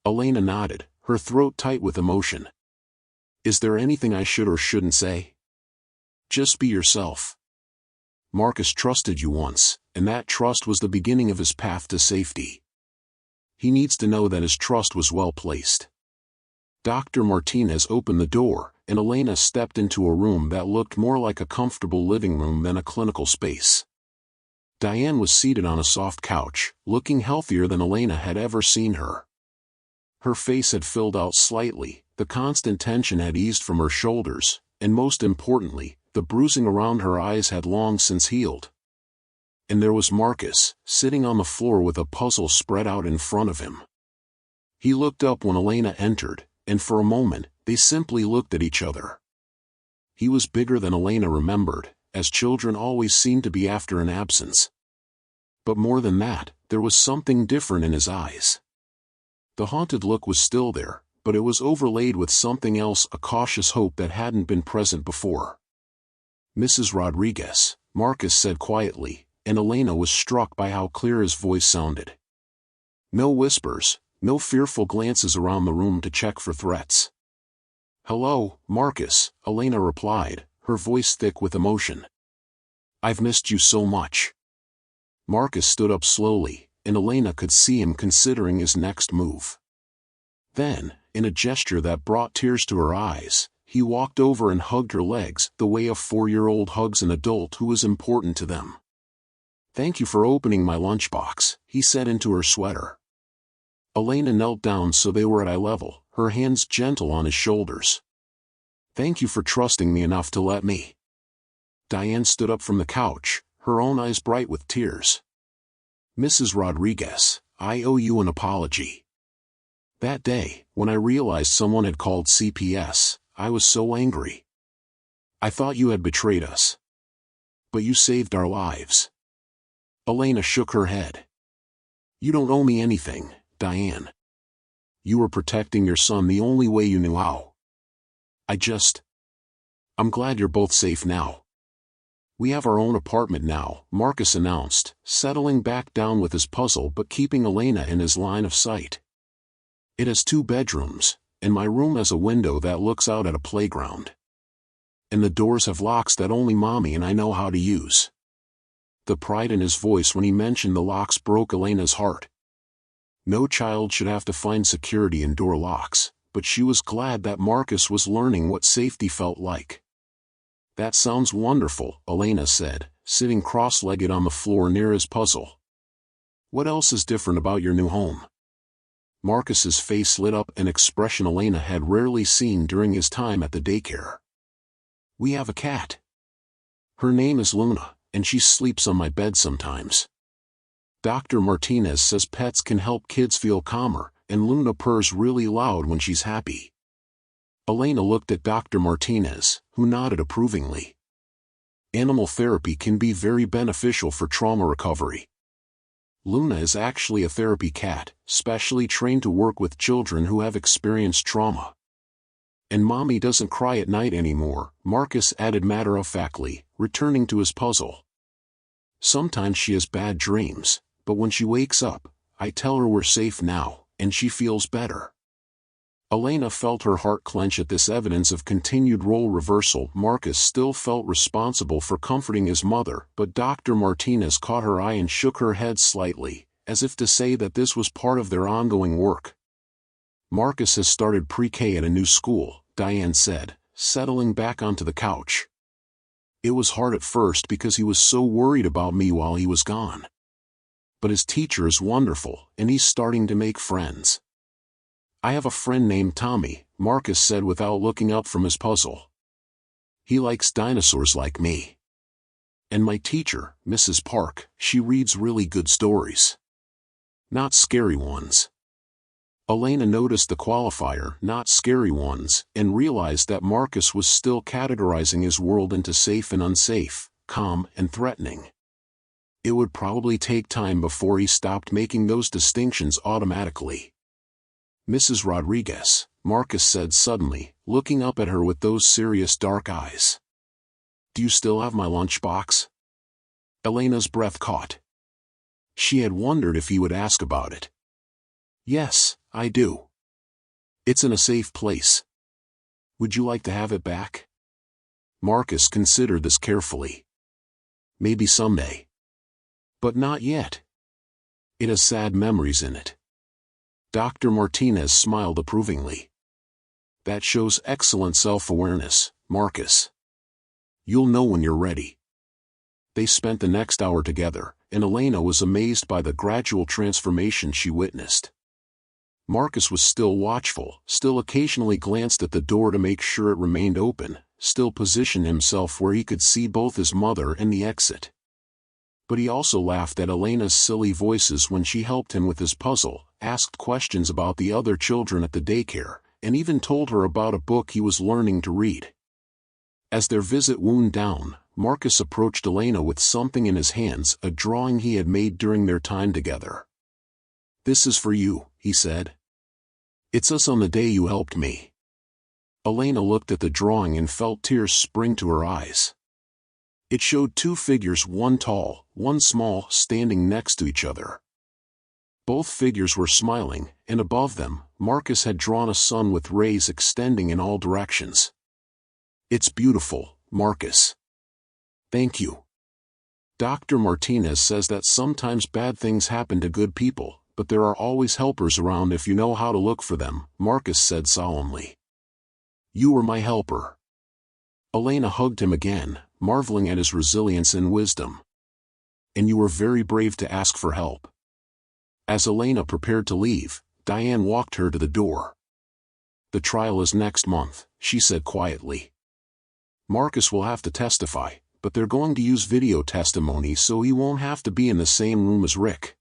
Elena nodded, her throat tight with emotion. "Is there anything I should or shouldn't say?" "Just be yourself. Marcus trusted you once, and that trust was the beginning of his path to safety. He needs to know that his trust was well placed." Dr. Martinez opened the door, and Elena stepped into a room that looked more like a comfortable living room than a clinical space. Diane was seated on a soft couch, looking healthier than Elena had ever seen her. Her face had filled out slightly, the constant tension had eased from her shoulders, and most importantly, the bruising around her eyes had long since healed. And there was Marcus, sitting on the floor with a puzzle spread out in front of him. He looked up when Elena entered, and for a moment, they simply looked at each other. He was bigger than Elena remembered, as children always seem to be after an absence. But more than that, there was something different in his eyes. The haunted look was still there, but it was overlaid with something else, a cautious hope that hadn't been present before. "Mrs. Rodriguez," Marcus said quietly, and Elena was struck by how clear his voice sounded. No whispers, no fearful glances around the room to check for threats. "Hello, Marcus," Elena replied, her voice thick with emotion. "I've missed you so much." Marcus stood up slowly, and Elena could see him considering his next move. Then, in a gesture that brought tears to her eyes, he walked over and hugged her legs the way a 4-year-old hugs an adult who is important to them. "Thank you for opening my lunchbox," he said into her sweater. Elena knelt down so they were at eye level, her hands gentle on his shoulders. "Thank you for trusting me enough to let me." Diane stood up from the couch, her own eyes bright with tears. "Mrs. Rodriguez, I owe you an apology. That day, when I realized someone had called CPS, I was so angry. I thought you had betrayed us. But you saved our lives." Elena shook her head. "You don't owe me anything, Diane. You were protecting your son the only way you knew how. I'm glad you're both safe now." "We have our own apartment now," Marcus announced, settling back down with his puzzle but keeping Elena in his line of sight. "It has 2 bedrooms, and my room has a window that looks out at a playground. And the doors have locks that only Mommy and I know how to use." The pride in his voice when he mentioned the locks broke Elena's heart. No child should have to find security in door locks, but she was glad that Marcus was learning what safety felt like. "That sounds wonderful," Elena said, sitting cross-legged on the floor near his puzzle. "What else is different about your new home?" Marcus's face lit up, an expression Elena had rarely seen during his time at the daycare. "We have a cat. Her name is Luna, and she sleeps on my bed sometimes. Dr. Martinez says pets can help kids feel calmer, and Luna purrs really loud when she's happy." Elena looked at Dr. Martinez, who nodded approvingly. "Animal therapy can be very beneficial for trauma recovery. Luna is actually a therapy cat, specially trained to work with children who have experienced trauma. And Mommy doesn't cry at night anymore," Marcus added matter-of-factly, returning to his puzzle. "Sometimes she has bad dreams, but when she wakes up, I tell her we're safe now, and she feels better." Elena felt her heart clench at this evidence of continued role reversal. Marcus still felt responsible for comforting his mother, but Dr. Martinez caught her eye and shook her head slightly, as if to say that this was part of their ongoing work. "Marcus has started pre-K at a new school," Diane said, settling back onto the couch. "It was hard at first because he was so worried about me while he was gone. But his teacher is wonderful, and he's starting to make friends. I have a friend named Tommy," Marcus said without looking up from his puzzle. "He likes dinosaurs like me. And my teacher, Mrs. Park, she reads really good stories. Not scary ones." Elena noticed the qualifier, "not scary ones," and realized that Marcus was still categorizing his world into safe and unsafe, calm and threatening. It would probably take time before he stopped making those distinctions automatically. "Mrs. Rodriguez," Marcus said suddenly, looking up at her with those serious dark eyes. "Do you still have my lunchbox?" Elena's breath caught. She had wondered if he would ask about it. "Yes, I do. It's in a safe place. Would you like to have it back?" Marcus considered this carefully. "Maybe someday. But not yet. It has sad memories in it." Dr. Martinez smiled approvingly. "That shows excellent self-awareness, Marcus. You'll know when you're ready." They spent the next hour together, and Elena was amazed by the gradual transformation she witnessed. Marcus was still watchful, still occasionally glanced at the door to make sure it remained open, still positioned himself where he could see both his mother and the exit. But he also laughed at Elena's silly voices when she helped him with his puzzle, asked questions about the other children at the daycare, and even told her about a book he was learning to read. As their visit wound down, Marcus approached Elena with something in his hands, a drawing he had made during their time together. "This is for you," he said. "It's us on the day you helped me." Elena looked at the drawing and felt tears spring to her eyes. It showed two figures, one tall, one small, standing next to each other. Both figures were smiling, and above them, Marcus had drawn a sun with rays extending in all directions. "It's beautiful, Marcus. Thank you. Dr. Martinez says that sometimes bad things happen to good people, but there are always helpers around if you know how to look for them," Marcus said solemnly. "You were my helper." Elena hugged him again, marveling at his resilience and wisdom. "And you were very brave to ask for help." As Elena prepared to leave, Diane walked her to the door. "The trial is next month," she said quietly. "Marcus will have to testify, but they're going to use video testimony so he won't have to be in the same room as Rick."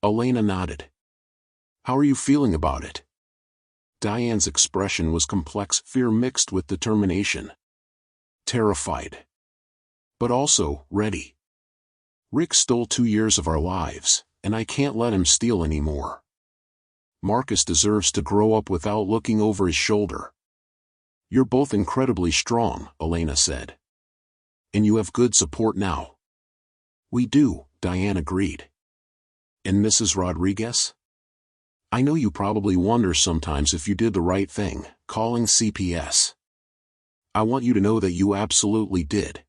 Elena nodded. "How are you feeling about it?" Diane's expression was complex, fear mixed with determination. "Terrified. But also, ready. Rick stole 2 years of our lives, and I can't let him steal anymore. Marcus deserves to grow up without looking over his shoulder." "You're both incredibly strong," Elena said. "And you have good support now." "We do," Diane agreed. "And Mrs. Rodriguez? I know you probably wonder sometimes if you did the right thing, calling CPS. I want you to know that you absolutely did.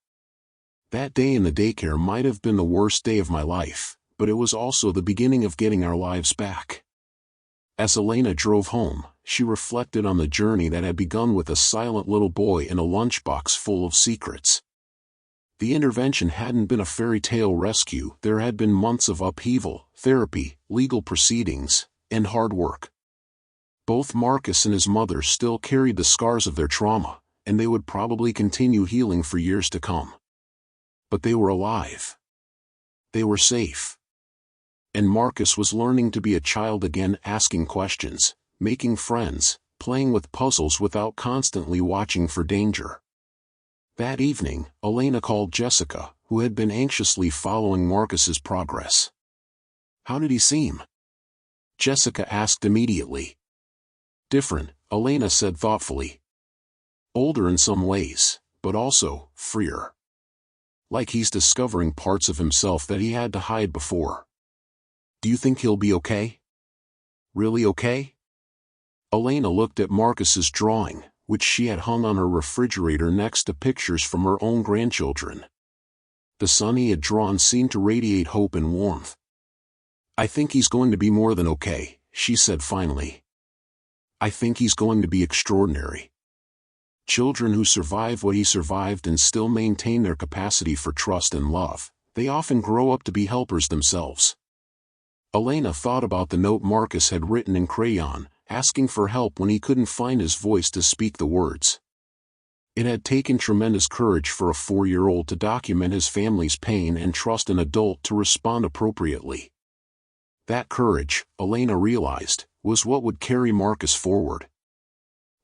That day in the daycare might have been the worst day of my life, but it was also the beginning of getting our lives back." As Elena drove home, she reflected on the journey that had begun with a silent little boy in a lunchbox full of secrets. The intervention hadn't been a fairy tale rescue. There had been months of upheaval, therapy, legal proceedings, and hard work. Both Marcus and his mother still carried the scars of their trauma, and they would probably continue healing for years to come. But they were alive. They were safe. And Marcus was learning to be a child again, asking questions, making friends, playing with puzzles without constantly watching for danger. That evening, Elena called Jessica, who had been anxiously following Marcus's progress. "How did he seem?" Jessica asked immediately. "Different," Elena said thoughtfully. "Older in some ways, but also freer. Like he's discovering parts of himself that he had to hide before." "Do you think he'll be okay? Really okay?" Elena looked at Marcus's drawing, which she had hung on her refrigerator next to pictures from her own grandchildren. The sun he had drawn seemed to radiate hope and warmth. "I think he's going to be more than okay," she said finally. "I think he's going to be extraordinary." Children who survive what he survived and still maintain their capacity for trust and love, they often grow up to be helpers themselves. Elena thought about the note Marcus had written in crayon, asking for help when he couldn't find his voice to speak the words. It had taken tremendous courage for a 4-year-old to document his family's pain and trust an adult to respond appropriately. That courage, Elena realized, was what would carry Marcus forward.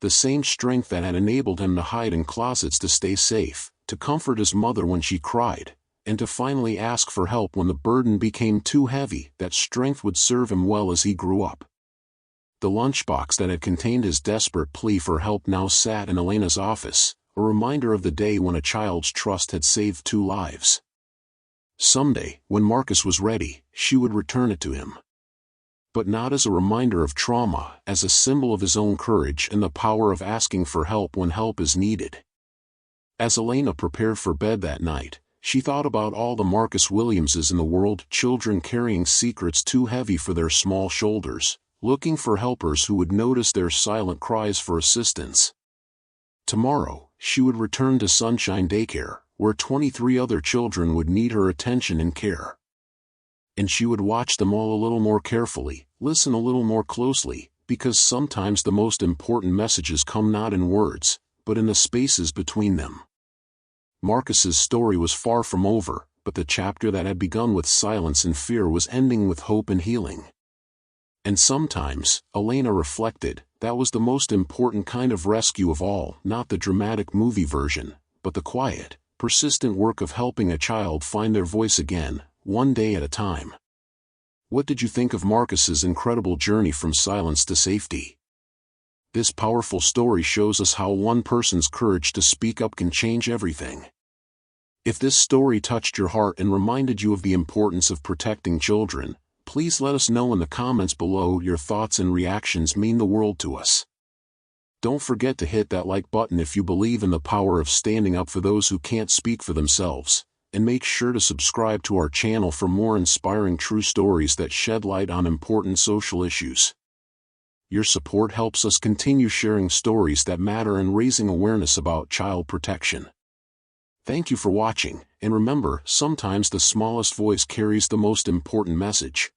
The same strength that had enabled him to hide in closets to stay safe, to comfort his mother when she cried, and to finally ask for help when the burden became too heavy. That strength would serve him well as he grew up. The lunchbox that had contained his desperate plea for help now sat in Elena's office, a reminder of the day when a child's trust had saved 2 lives. Someday, when Marcus was ready, she would return it to him. But not as a reminder of trauma, as a symbol of his own courage and the power of asking for help when help is needed. As Elena prepared for bed that night, she thought about all the Marcus Williamses in the world, children carrying secrets too heavy for their small shoulders, looking for helpers who would notice their silent cries for assistance. Tomorrow, she would return to Sunshine Daycare, where 23 other children would need her attention and care. And she would watch them all a little more carefully, listen a little more closely, because sometimes the most important messages come not in words, but in the spaces between them. Marcus's story was far from over, but the chapter that had begun with silence and fear was ending with hope and healing. And sometimes, Elena reflected, That was the most important kind of rescue of all, not the dramatic movie version, but the quiet, persistent work of helping a child find their voice again, one day at a time. What did you think of Marcus's incredible journey from silence to safety? This powerful story shows us how one person's courage to speak up can change everything. If this story touched your heart and reminded you of the importance of protecting children, please let us know in the comments below. Your thoughts and reactions mean the world to us. Don't forget to hit that like button if you believe in the power of standing up for those who can't speak for themselves, and make sure to subscribe to our channel for more inspiring true stories that shed light on important social issues. Your support helps us continue sharing stories that matter and raising awareness about child protection. Thank you for watching, and remember, sometimes the smallest voice carries the most important message.